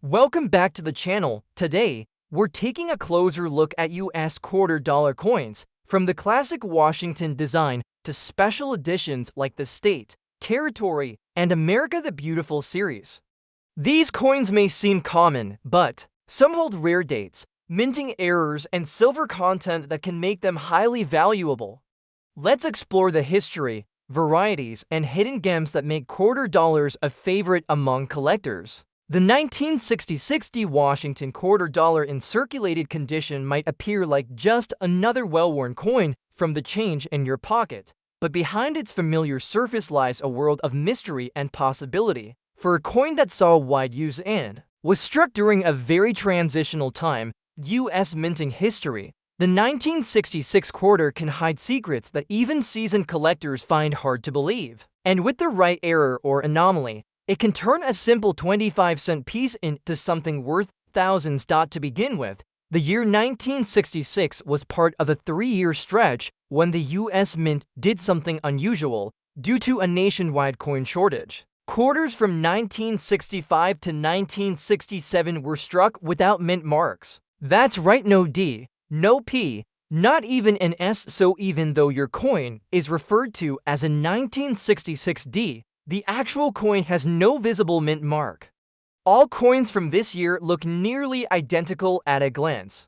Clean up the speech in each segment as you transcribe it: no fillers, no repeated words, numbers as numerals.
Welcome back to the channel. Today, we're taking a closer look at US quarter-dollar coins, from the classic Washington design to special editions like the State, Territory, and America the Beautiful series. These coins may seem common, but some hold rare dates, minting errors, and silver content that can make them highly valuable. Let's explore the history, varieties, and hidden gems that make quarter dollars a favorite among collectors. The 1966 Washington quarter dollar in circulated condition might appear like just another well-worn coin from the change in your pocket, but behind its familiar surface lies a world of mystery and possibility. For a coin that saw wide use and was struck during a very transitional time, U.S. minting history, the 1966 quarter can hide secrets that even seasoned collectors find hard to believe. And with the right error or anomaly, it can turn a simple 25-cent piece into something worth thousands. To begin with, the year 1966 was part of a 3-year stretch when the U.S. Mint did something unusual due to a nationwide coin shortage. Quarters from 1965 to 1967 were struck without mint marks. That's right, no D, no P, not even an S. So even though your coin is referred to as a 1966 D, the actual coin has no visible mint mark. All coins from this year look nearly identical at a glance.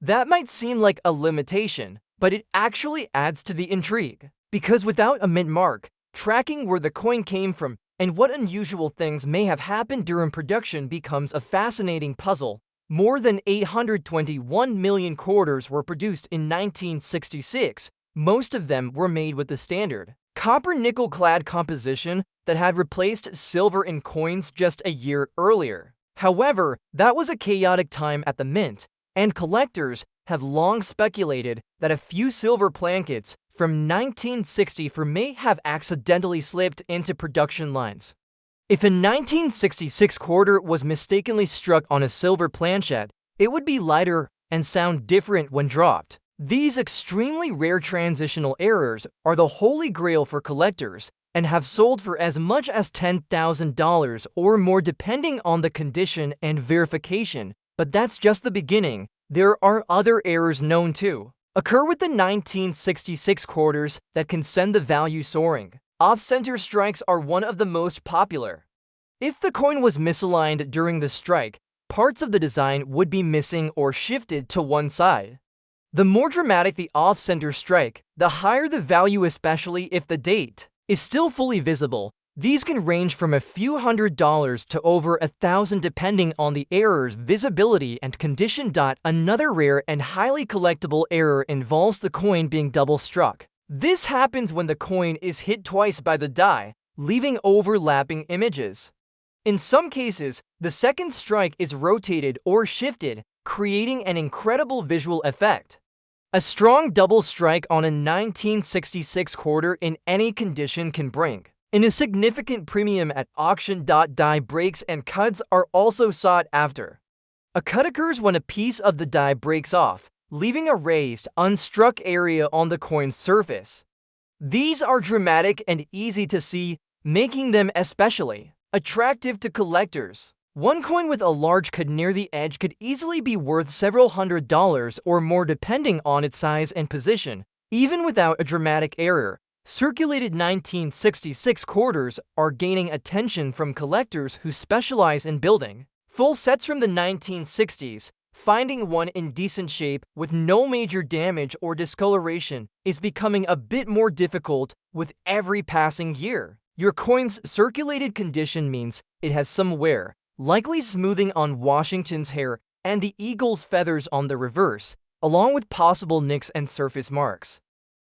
That might seem like a limitation, but it actually adds to the intrigue. Because without a mint mark, tracking where the coin came from and what unusual things may have happened during production becomes a fascinating puzzle. More than 821 million quarters were produced in 1966. Most of them were made with the standard copper-nickel-clad composition that had replaced silver in coins just a year earlier. However, that was a chaotic time at the mint, and collectors have long speculated that a few silver plankets from 1964 may have accidentally slipped into production lines. If a 1966 quarter was mistakenly struck on a silver planchet, it would be lighter and sound different when dropped. These extremely rare transitional errors are the holy grail for collectors and have sold for as much as $10,000 or more depending on the condition and verification. But that's just the beginning. There are other errors known to occur with the 1966 quarters that can send the value soaring. Off-center strikes are one of the most popular. If the coin was misaligned during the strike, parts of the design would be missing or shifted to one side. The more dramatic the off-center strike, the higher the value, especially if the date is still fully visible. These can range from a few $100s to over $1,000 depending on the error's visibility and condition. Another rare and highly collectible error involves the coin being double struck. This happens when the coin is hit twice by the die, leaving overlapping images. In some cases, the second strike is rotated or shifted, creating an incredible visual effect. A strong double strike on a 1966 quarter in any condition can bring in a significant premium at auction. Die breaks and cuts are also sought after. A cut occurs when a piece of the die breaks off, leaving a raised, unstruck area on the coin's surface. These are dramatic and easy to see, making them especially attractive to collectors. One coin with a large cut near the edge could easily be worth several $100s or more depending on its size and position. Even without a dramatic error, circulated 1966 quarters are gaining attention from collectors who specialize in building full sets from the 1960s. Finding one in decent shape with no major damage or discoloration is becoming a bit more difficult with every passing year. Your coin's circulated condition means it has some wear, likely smoothing on Washington's hair and the eagle's feathers on the reverse, along with possible nicks and surface marks.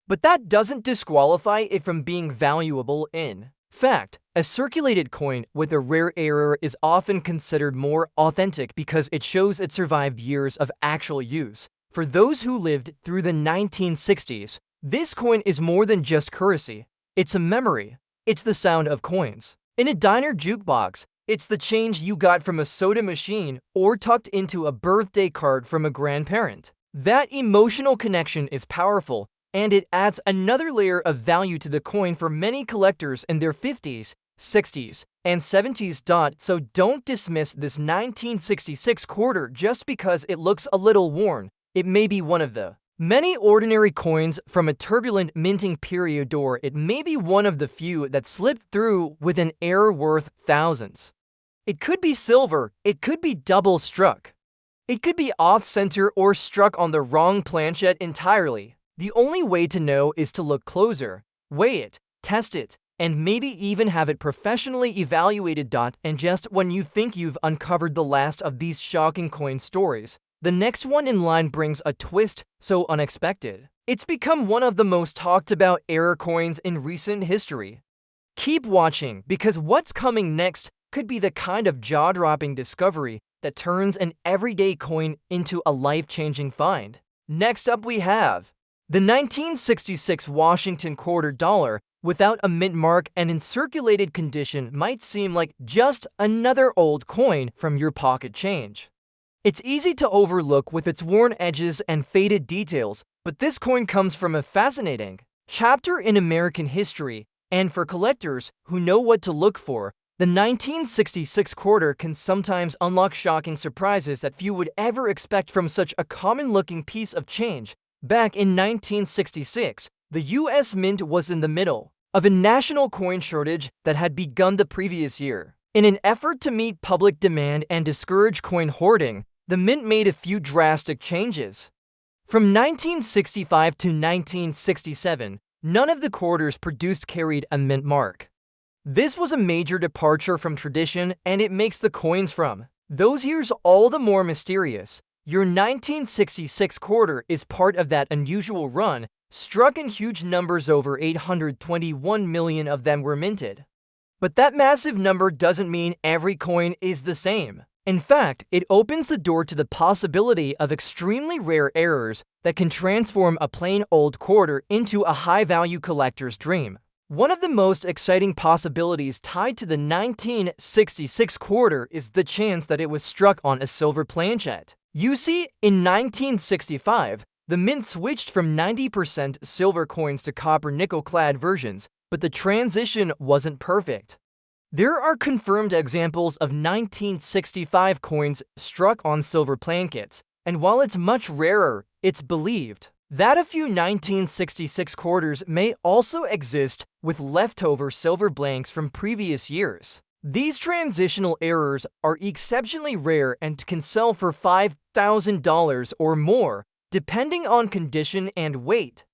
But that doesn't disqualify it from being valuable. In fact, a circulated coin with a rare error is often considered more authentic because it shows it survived years of actual use. For those who lived through the 1960s, this coin is more than just currency. It's a memory. It's the sound of coins in a diner jukebox. It's the change you got from a soda machine or tucked into a birthday card from a grandparent. That emotional connection is powerful, and it adds another layer of value to the coin for many collectors in their 50s, 60s, and 70s. So don't dismiss this 1966 quarter just because it looks a little worn. It may be one of the many ordinary coins from a turbulent minting period, or it may be one of the few that slipped through with an error worth thousands. It could be silver, it could be double struck. It could be off-center or struck on the wrong planchet entirely. The only way to know is to look closer, weigh it, test it, and maybe even have it professionally evaluated. And just when you think you've uncovered the last of these shocking coin stories, the next one in line brings a twist so unexpected. It's become one of the most talked about error coins in recent history. Keep watching, because what's coming next could be the kind of jaw-dropping discovery that turns an everyday coin into a life-changing find. Next up we have the 1966 Washington quarter dollar without a mint mark and in circulated condition might seem like just another old coin from your pocket change. It's easy to overlook with its worn edges and faded details, but this coin comes from a fascinating chapter in American history, and for collectors who know what to look for, the 1966 quarter can sometimes unlock shocking surprises that few would ever expect from such a common-looking piece of change. Back in 1966, the U.S. Mint was in the middle of a national coin shortage that had begun the previous year. In an effort to meet public demand and discourage coin hoarding, the Mint made a few drastic changes. From 1965 to 1967, none of the quarters produced carried a mint mark. This was a major departure from tradition, and it makes the coins from those years all the more mysterious. Your 1966 quarter is part of that unusual run, struck in huge numbers. Over 821 million of them were minted. But that massive number doesn't mean every coin is the same. In fact, it opens the door to the possibility of extremely rare errors that can transform a plain old quarter into a high-value collector's dream. One of the most exciting possibilities tied to the 1966 quarter is the chance that it was struck on a silver planchet. You see, in 1965, the Mint switched from 90% silver coins to copper nickel-clad versions, but the transition wasn't perfect. There are confirmed examples of 1965 coins struck on silver plankets, and while it's much rarer, it's believed that a few 1966 quarters may also exist with leftover silver blanks from previous years. These transitional errors are exceptionally rare and can sell for $5,000 or more, depending on condition and weight.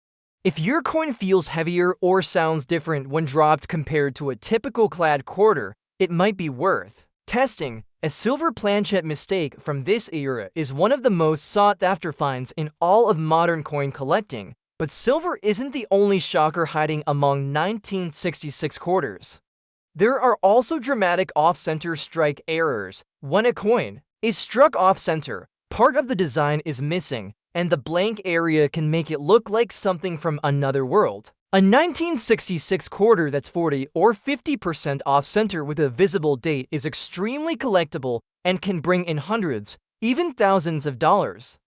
If your coin feels heavier or sounds different when dropped compared to a typical clad quarter, it might be worth testing. A silver planchet mistake from this era is one of the most sought-after finds in all of modern coin collecting, but silver isn't the only shocker hiding among 1966 quarters. There are also dramatic off-center strike errors. When a coin is struck off-center, part of the design is missing, and the blank area can make it look like something from another world. A 1966 quarter that's 40 or 50% off-center with a visible date is extremely collectible and can bring in hundreds, even thousands of dollars.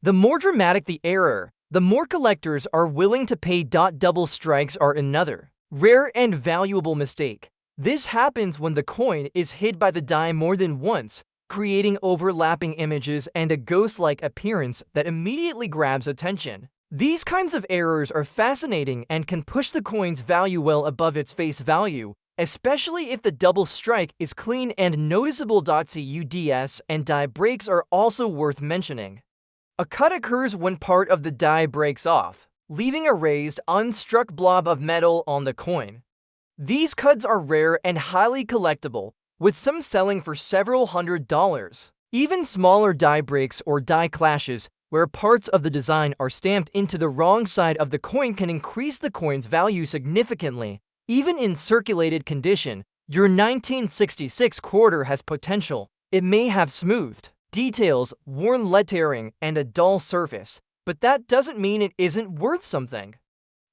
The more dramatic the error, the more collectors are willing to pay. Double strikes are another rare and valuable mistake. This happens when the coin is hit by the die more than once, creating overlapping images and a ghost-like appearance that immediately grabs attention. These kinds of errors are fascinating and can push the coin's value well above its face value, especially if the double strike is clean and noticeable. CUDS and die breaks are also worth mentioning. A cut occurs when part of the die breaks off, leaving a raised, unstruck blob of metal on the coin. These cuts are rare and highly collectible, with some selling for several $100s. Even smaller die breaks or die clashes, where parts of the design are stamped into the wrong side of the coin, can increase the coin's value significantly. Even in circulated condition, your 1966 quarter has potential. It may have smoothed details, worn lettering, and a dull surface, but that doesn't mean it isn't worth something.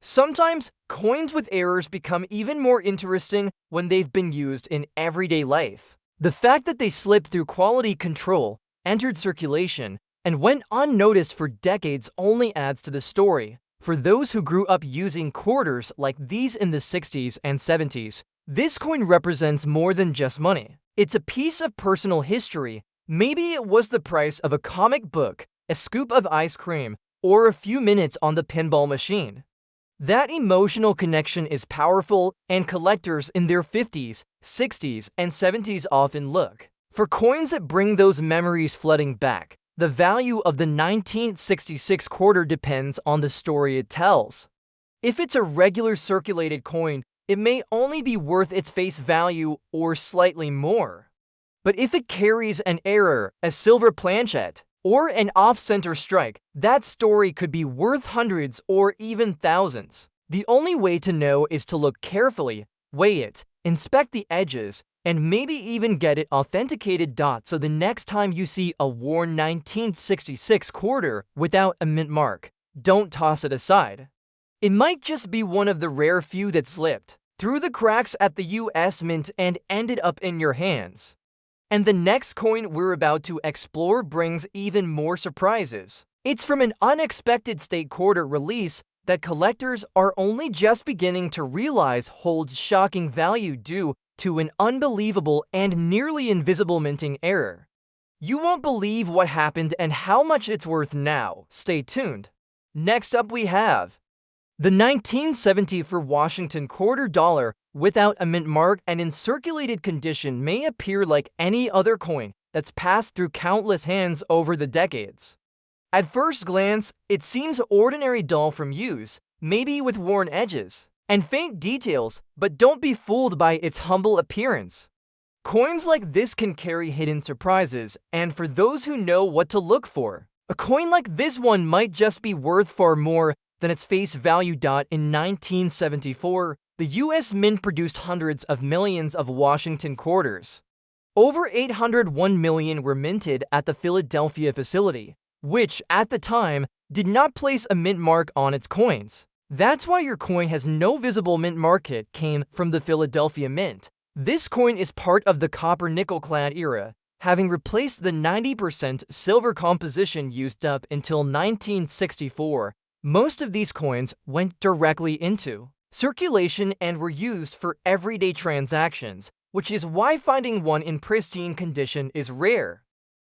Sometimes, coins with errors become even more interesting when they've been used in everyday life. The fact that they slipped through quality control, entered circulation, and went unnoticed for decades only adds to the story. For those who grew up using quarters like these in the 60s and 70s, This coin represents more than just money. It's a piece of personal history. Maybe it was the price of a comic book, a scoop of ice cream, or a few minutes on the pinball machine. That emotional connection is powerful, and collectors in their 50s, 60s, and 70s often look for coins that bring those memories flooding back. The value of the 1966 quarter depends on the story it tells. If it's a regular circulated coin, it may only be worth its face value or slightly more. But if it carries an error, a silver planchet, or an off-center strike, that story could be worth hundreds or even thousands. The only way to know is to look carefully, weigh it, inspect the edges, and maybe even get it authenticated. So the next time you see a worn 1966 quarter without a mint mark, don't toss it aside. It might just be one of the rare few that slipped through the cracks at the US Mint and ended up in your hands. And the next coin we're about to explore brings even more surprises. It's from an unexpected state quarter release that collectors are only just beginning to realize holds shocking value due to an unbelievable and nearly invisible minting error. You won't believe what happened and how much it's worth now. Stay tuned. Next up we have the 1970 for Washington quarter dollar without a mint mark and in circulated condition may appear like any other coin that's passed through countless hands over the decades. At first glance, it seems ordinary, dull from use, maybe with worn edges and faint details, but don't be fooled by its humble appearance. Coins like this can carry hidden surprises, and for those who know what to look for, a coin like this one might just be worth far more than its face value. In 1974, the US Mint produced hundreds of millions of Washington quarters. Over 801 million were minted at the Philadelphia facility, which, at the time, did not place a mint mark on its coins. That's why your coin has no visible mint mark. It came from the Philadelphia Mint. This coin is part of the copper-nickel clad era, having replaced the 90% silver composition used up until 1964. Most of these coins went directly into circulation and were used for everyday transactions, which is why finding one in pristine condition is rare.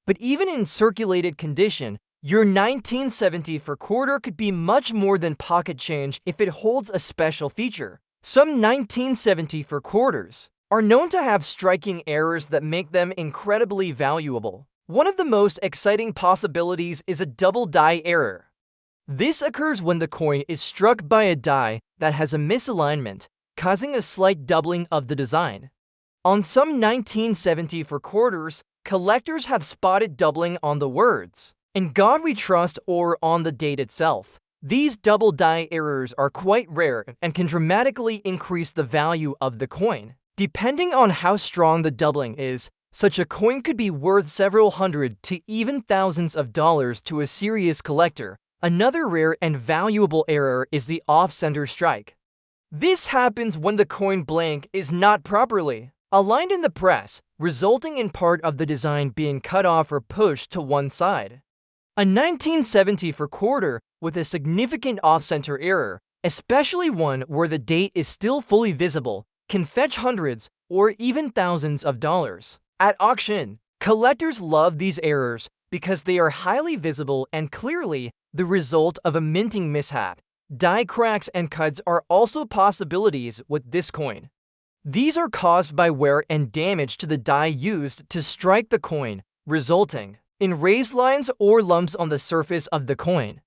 But even in circulated condition, your 1970 for quarter could be much more than pocket change if it holds a special feature. Some 1970 for quarters are known to have striking errors that make them incredibly valuable. One of the most exciting possibilities is a double die error. This occurs when the coin is struck by a die that has a misalignment, causing a slight doubling of the design. On some 1970 for quarters, collectors have spotted doubling on the words, "In God We Trust," or on the date itself. These double die errors are quite rare and can dramatically increase the value of the coin. Depending on how strong the doubling is, such a coin could be worth several hundred to even thousands of dollars to a serious collector. Another rare and valuable error is the off-center strike. This happens when the coin blank is not properly aligned in the press, resulting in part of the design being cut off or pushed to one side. A 1970 for quarter with a significant off-center error, especially one where the date is still fully visible, can fetch hundreds or even thousands of dollars. At auction, collectors love these errors because they are highly visible and clearly the result of a minting mishap. Die cracks and cuts are also possibilities with this coin. These are caused by wear and damage to the die used to strike the coin, resulting in raised lines or lumps on the surface of the coin.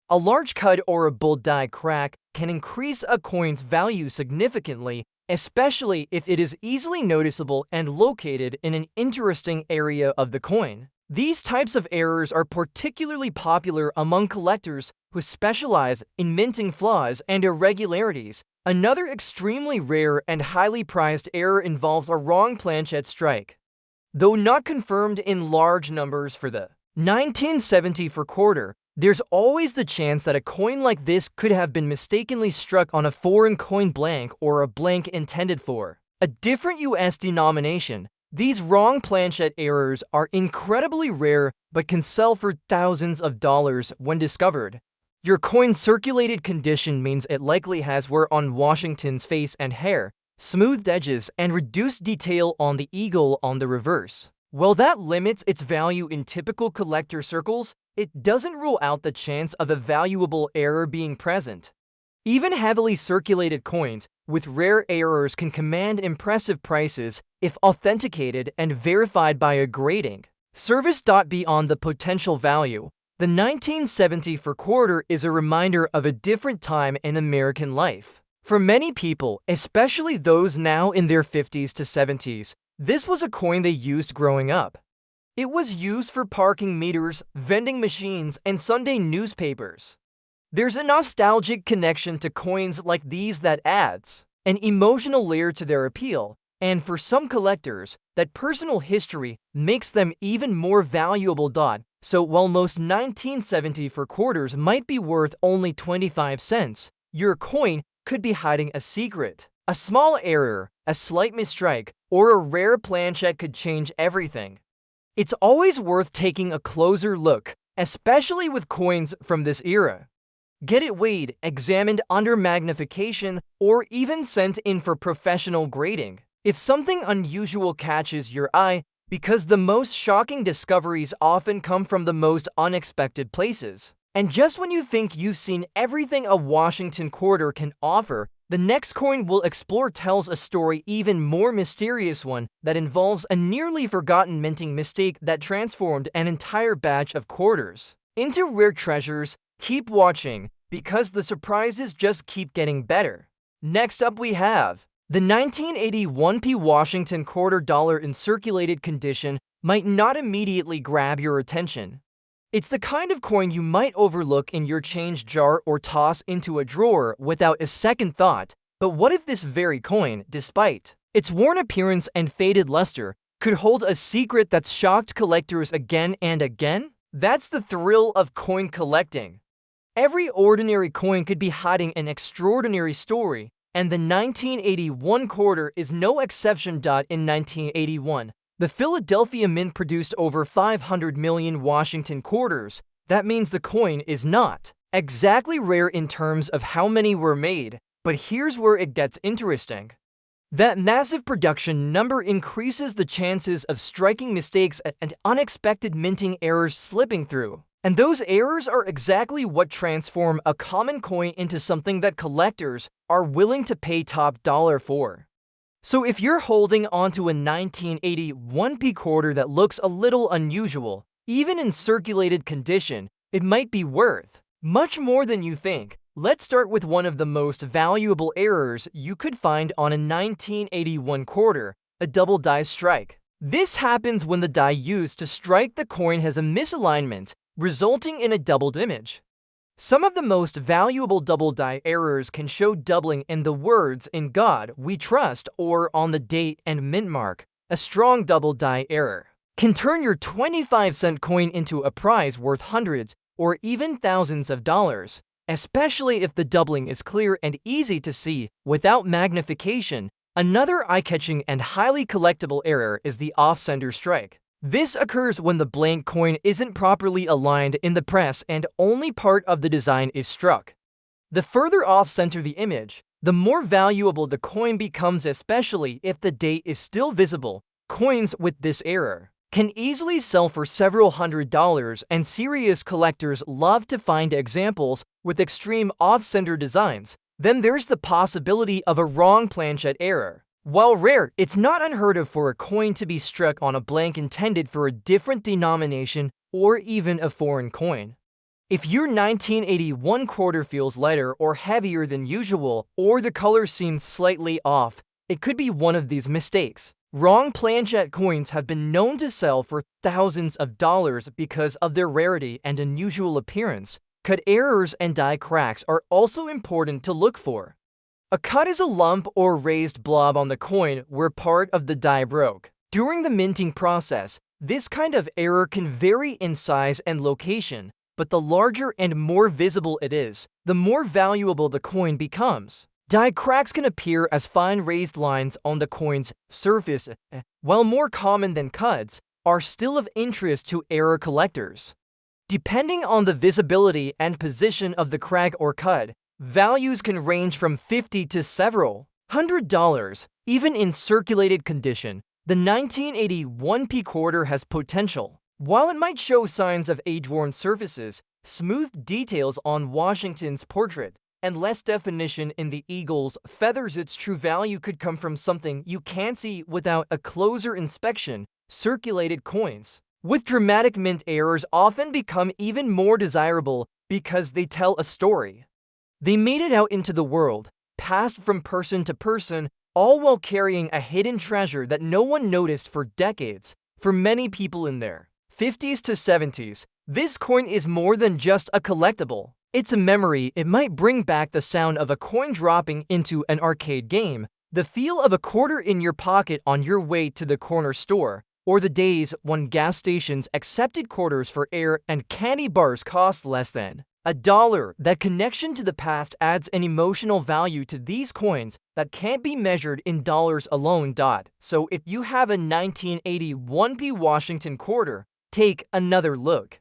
A large cut or a bold die crack can increase a coin's value significantly, especially if it is easily noticeable and located in an interesting area of the coin. These types of errors are particularly popular among collectors who specialize in minting flaws and irregularities. Another extremely rare and highly prized error involves a wrong planchet strike. Though not confirmed in large numbers for the 1970 for quarter, there's always the chance that a coin like this could have been mistakenly struck on a foreign coin blank or a blank intended for a different US denomination. These wrong planchet errors are incredibly rare but can sell for thousands of dollars when discovered. Your coin's circulated condition means it likely has wear on Washington's face and hair. smoothed edges, and reduced detail on the eagle on the reverse. While that limits its value in typical collector circles, it doesn't rule out the chance of a valuable error being present. Even heavily circulated coins with rare errors can command impressive prices if authenticated and verified by a grading service. Beyond the potential value, the 1970 for quarter is a reminder of a different time in American life. For many people, especially those now in their 50s to 70s, this was a coin they used growing up. It was used for parking meters, vending machines, and Sunday newspapers. There's a nostalgic connection to coins like these that adds an emotional layer to their appeal, and for some collectors, that personal history makes them even more valuable. So while most 1970 for quarters might be worth only 25 cents, your coin could be hiding a secret. A small error, a slight mistrike, or a rare planchet could change everything. It's always worth taking a closer look, especially with coins from this era. Get it weighed, examined under magnification, or even sent in for professional grading if something unusual catches your eye, because the most shocking discoveries often come from the most unexpected places. And just when you think you've seen everything a Washington quarter can offer, the next coin we'll explore tells a story even more mysterious one that involves a nearly forgotten minting mistake that transformed an entire batch of quarters into rare treasures. Keep watching, because the surprises just keep getting better. Next up we have the 1981p Washington quarter dollar in circulated condition. Might not immediately grab your attention. It's the kind of coin you might overlook in your change jar or toss into a drawer without a second thought. But what if this very coin, despite its worn appearance and faded luster, could hold a secret that's shocked collectors again and again? That's the thrill of coin collecting. Every ordinary coin could be hiding an extraordinary story, and the 1981 quarter is no exception. In 1981, the Philadelphia Mint produced over 500 million Washington quarters. That means the coin is not exactly rare in terms of how many were made, but here's where it gets interesting. That massive production number increases the chances of striking mistakes and unexpected minting errors slipping through. And those errors are exactly what transform a common coin into something that collectors are willing to pay top dollar for. So if you're holding onto a 1981p quarter that looks a little unusual, even in circulated condition, it might be worth much more than you think. Let's start with one of the most valuable errors you could find on a 1981 quarter, a double die strike. This happens when the die used to strike the coin has a misalignment, resulting in a doubled image. Some of the most valuable double die errors can show doubling in the words "In God We Trust" or on the date and mint mark. A strong double die error can turn your 25-cent coin into a prize worth hundreds or even thousands of dollars, especially if the doubling is clear and easy to see without magnification. Another eye-catching and highly collectible error is the off-center strike. This occurs when the blank coin isn't properly aligned in the press and only part of the design is struck. The further off-center the image, the more valuable the coin becomes, especially if the date is still visible. Coins with this error can easily sell for several $100s, and serious collectors love to find examples with extreme off-center designs. Then there's the possibility of a wrong planchet error. While rare, it's not unheard of for a coin to be struck on a blank intended for a different denomination or even a foreign coin. If your 1981 quarter feels lighter or heavier than usual, or the color seems slightly off, it could be one of these mistakes. Wrong planchet coins have been known to sell for thousands of dollars because of their rarity and unusual appearance. Cut errors and die cracks are also important to look for. A cut is a lump or raised blob on the coin where part of the die broke. During the minting process, this kind of error can vary in size and location, but the larger and more visible it is, the more valuable the coin becomes. Die cracks can appear as fine raised lines on the coin's surface, while more common than cuts, are still of interest to error collectors. Depending on the visibility and position of the crack or cut, values can range from $50 to several $100. Even in circulated condition, the 1981p quarter has potential. While it might show signs of age-worn surfaces, smooth details on Washington's portrait, and less definition in the eagle's feathers, its true value could come from something you can't see without a closer inspection. Circulated coins with dramatic mint errors often become even more desirable because they tell a story. They made it out into the world, passed from person to person, all while carrying a hidden treasure that no one noticed for decades. For many people in their 50s to 70s, this coin is more than just a collectible. It's a memory. It might bring back the sound of a coin dropping into an arcade game, the feel of a quarter in your pocket on your way to the corner store, or the days when gas stations accepted quarters for air and candy bars cost less than $1. That connection to the past adds an emotional value to these coins that can't be measured in dollars alone. So if you have a 1981p Washington quarter, take another look.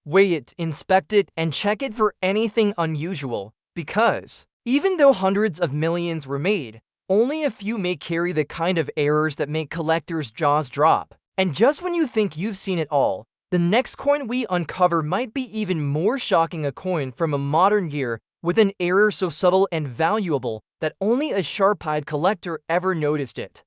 Weigh it, inspect it, and check it for anything unusual, because even though hundreds of millions were made, only a few may carry the kind of errors that make collectors' jaws drop. And just when you think you've seen it all, the next coin we uncover might be even more shocking, a coin from a modern year with an error so subtle and valuable that only a sharp-eyed collector ever noticed it.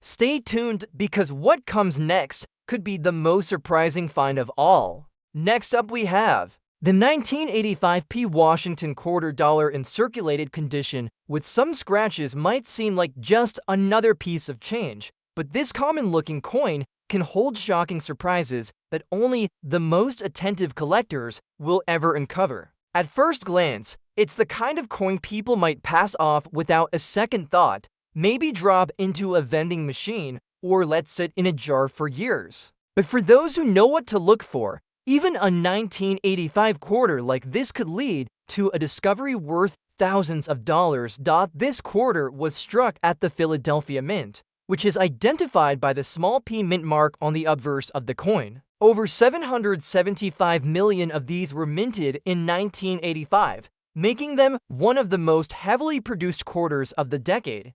Stay tuned, because what comes next could be the most surprising find of all. Next up we have the 1985p Washington quarter dollar in circulated condition with some scratches. Might seem like just another piece of change, but this common-looking coin can hold shocking surprises that only the most attentive collectors will ever uncover. At first glance, it's the kind of coin people might pass off without a second thought, maybe drop into a vending machine or let sit in a jar for years. But for those who know what to look for, even a 1985 quarter like this could lead to a discovery worth thousands of dollars. This quarter was struck at the Philadelphia Mint, which is identified by the small p mint mark on the obverse of the coin. Over 775 million of these were minted in 1985, making them one of the most heavily produced quarters of the decade.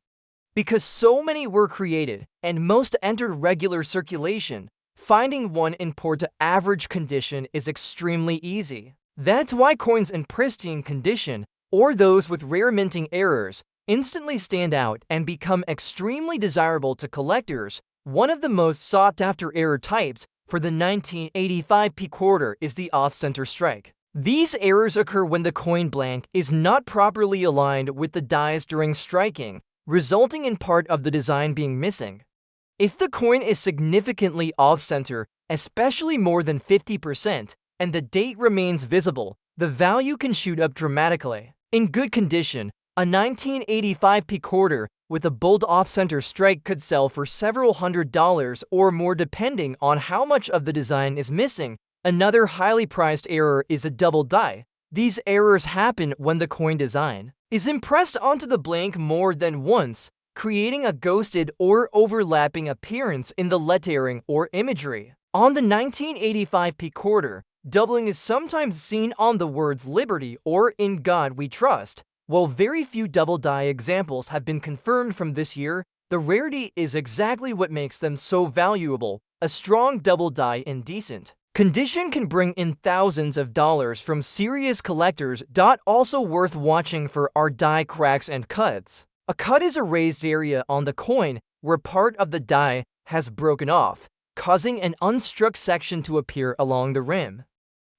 Because so many were created and most entered regular circulation, finding one in poor to average condition is extremely easy. That's why coins in pristine condition, or those with rare minting errors, instantly stand out and become extremely desirable to collectors. One of the most sought-after error types for the 1985p quarter is the off-center strike. These errors occur when the coin blank is not properly aligned with the dies during striking, resulting in part of the design being missing. If the coin is significantly off-center, especially more than 50%, and the date remains visible, the value can shoot up dramatically. In good condition, a 1985p quarter with a bold off-center strike could sell for several $100s or more depending on how much of the design is missing. Another highly prized error is a double die. These errors happen when the coin design is impressed onto the blank more than once, creating a ghosted or overlapping appearance in the lettering or imagery. On the 1985p quarter, doubling is sometimes seen on the words Liberty or In God We Trust. While very few double die examples have been confirmed from this year, the rarity is exactly what makes them so valuable. A strong double die in decent condition can bring in thousands of dollars from serious collectors. Also worth watching for are die cracks and cuts. A cut is a raised area on the coin where part of the die has broken off, causing an unstruck section to appear along the rim.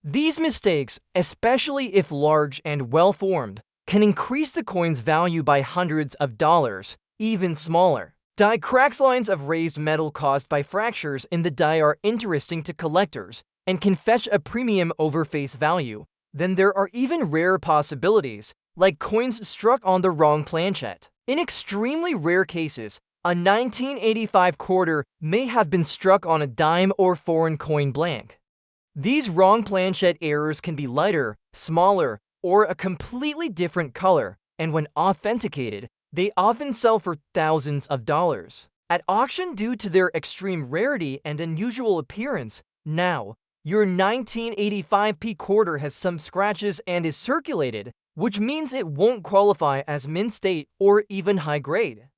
These mistakes, especially if large and well-formed, can increase the coin's value by hundreds of dollars. Even smaller die cracks, lines of raised metal caused by fractures in the die, are interesting to collectors and can fetch a premium over face value. Then there are even rarer possibilities, like coins struck on the wrong planchet. In extremely rare cases, a 1985 quarter may have been struck on a dime or foreign coin blank. These wrong planchet errors can be lighter, smaller, or a completely different color, and when authenticated, they often sell for thousands of dollars at auction due to their extreme rarity and unusual appearance. Now, your 1985p quarter has some scratches and is circulated. which means it won't qualify as mint state or even high grade.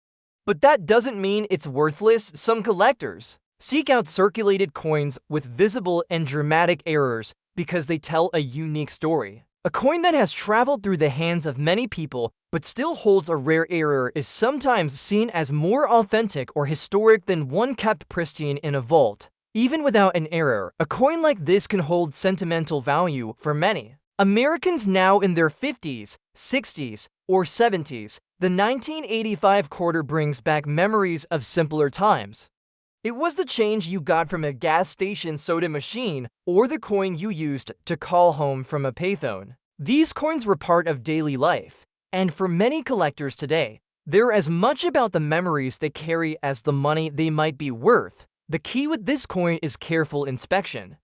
But that doesn't mean it's worthless. Some collectors seek out circulated coins with visible and dramatic errors because they tell a unique story. A coin that has traveled through the hands of many people but still holds a rare error is sometimes seen as more authentic or historic than one kept pristine in a vault. Even without an error, a coin like this can hold sentimental value for many Americans now in their 50s, 60s, or 70s. The 1985 quarter brings back memories of simpler times. It was the change you got from a gas station soda machine or the coin you used to call home from a payphone. These coins were part of daily life, and for many collectors today, they're as much about the memories they carry as the money they might be worth. The key with this coin is careful inspection.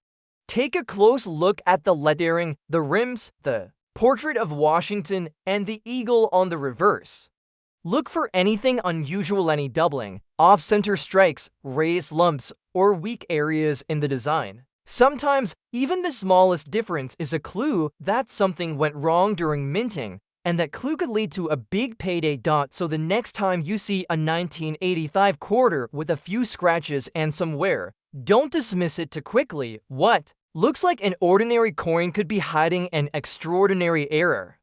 Take a close look at the lettering, the rims, the portrait of Washington, and the eagle on the reverse. Look for anything unusual, any doubling, off-center strikes, raised lumps, or weak areas in the design. Sometimes, even the smallest difference is a clue that something went wrong during minting, and that clue could lead to a big payday. So the next time you see a 1985 quarter with a few scratches and some wear, don't dismiss it too quickly. What looks like an ordinary coin could be hiding an extraordinary error.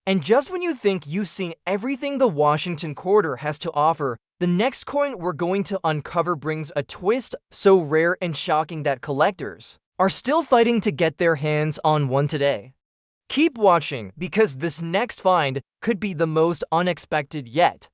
And just when you think you've seen everything the Washington quarter has to offer, the next coin we're going to uncover brings a twist so rare and shocking that collectors are still fighting to get their hands on one today. Keep watching because this next find could be the most unexpected yet.